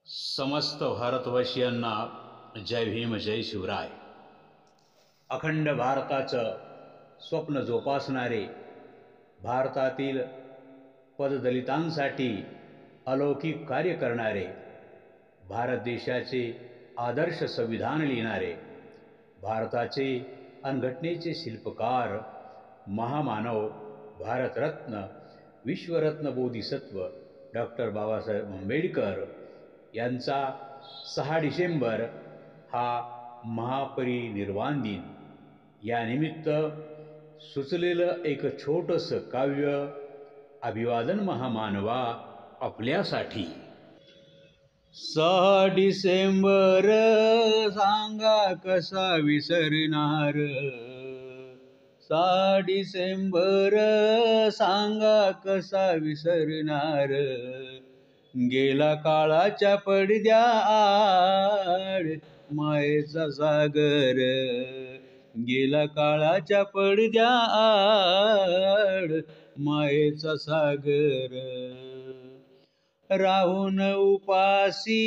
समस्त भारतवासियांना जय भीम जय शिवराय। अखंड भारताचं स्वप्न जोपासणारे, भारतातील पददलितांसाठी अलौकिक कार्य करणारे, भारत देशाचे आदर्श संविधान लिहिणारे, भारताचे आणि घटनेचे शिल्पकार, महामानव, भारतरत्न, विश्वरत्न बोधिसत्व डॉक्टर बाबासाहेब आंबेडकर यांचा 6 डिसेंबर हा महापरिनिर्वाण दिन। यानिमित्त सुचलेलं एक छोटंसं काव्य, अभिवादन महामानवा आपल्यासाठी। 6 डिसेंबर सांगा कसा विसरणार, 6 डिसेंबर सांगा कसा विसरणार, गेला काळाच्या पडद्याआड मायेचा सागर, गेला काळाच्या पडद्याआड मायेचा सागर। राहून उपासी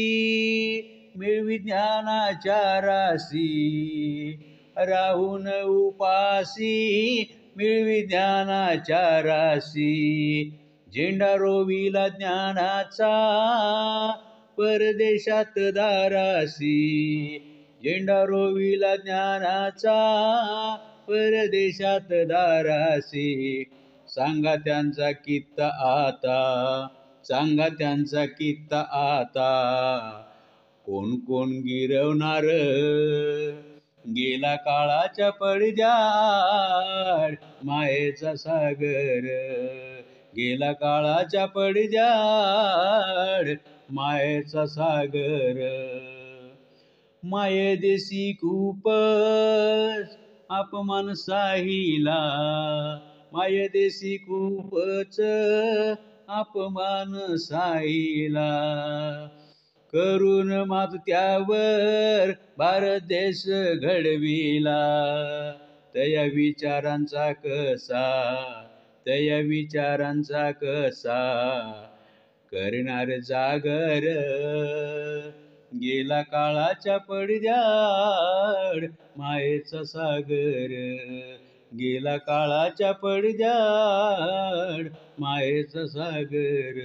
मिळवी ज्ञानाच्या राशी, राहून उपासी मिळवी ज्ञानाच्या राशी, झेंडा रोविला ज्ञानाचा परदेशात दारासी, झेंडा रोविला ज्ञानाचा परदेशात दारासी। सांगा त्यांचा कित्ता आता, सांगा त्यांचा कित्ता आता, कोण कोण गिरवणार, गेला काळाच्या पडद्याआड मायेचा सागर, गेला काळाच्या पडद्याआड मायेचा सागर। मायेदेशी खूपच अपमान साहिला, मायेदेशी खूपच अपमान साहिला, करून मात त्यावर भारत देश घडविला। तया विचारांचा कसा, तया विचारांचा कसा करणार जागर, गेला काळाच्या पडद्याआड मायेचा सागर, गेला काळाच्या पडद्याआड मायेचा सागर।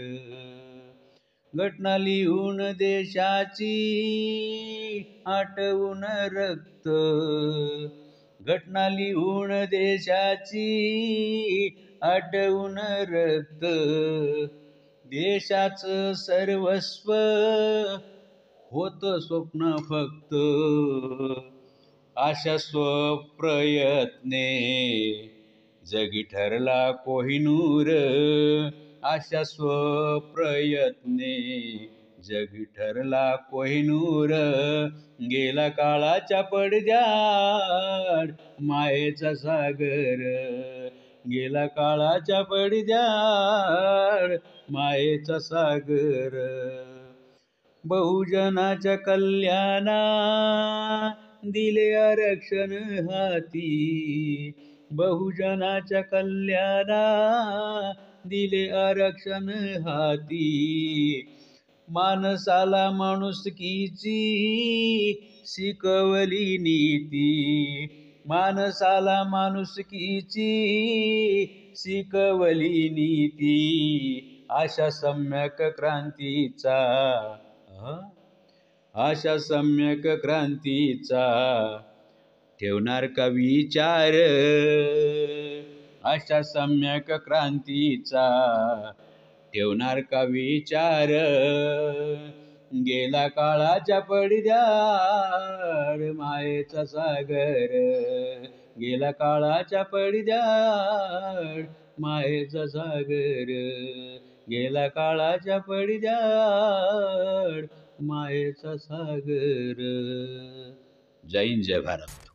घटना लिहून देशाची आटवून रक्त, घटना लिहून देशाची आटवून रक्त, देशाचं सर्वस्व होतं स्वप्न फक्त, आशा स्वप्रयत्ने जगी ठरला कोहिनूर, आशा स्वप्रयत्ने जगी ठरला कोहिनूर, गेला काळाच्या पडद्याआड मायेचा सागर, गेला काळाच्या पडद्याआड मायेचा सागर। बहुजनाच्या कल्याणा दिले आरक्षण हाती, बहुजनाच्या कल्याणा दिले आरक्षण हाती, माणसाला माणुसकीची शिकवली नीती, माणसाला माणुसकीची शिकवली नीती, आशा सम्यक क्रांतीचा, आशा सम्यक क्रांतीचा ठेवणार का विचार, आशा सम्यक क्रांतीचा ठेवणार का विचार, गेला काळाच्या पडद्याआड मायेचा सागर, गेला काळाच्या पडद्याआड मायेचा सागर, गेला काळाच्या पडद्याआड मायेचा सागर। जय हिंद जय भारत।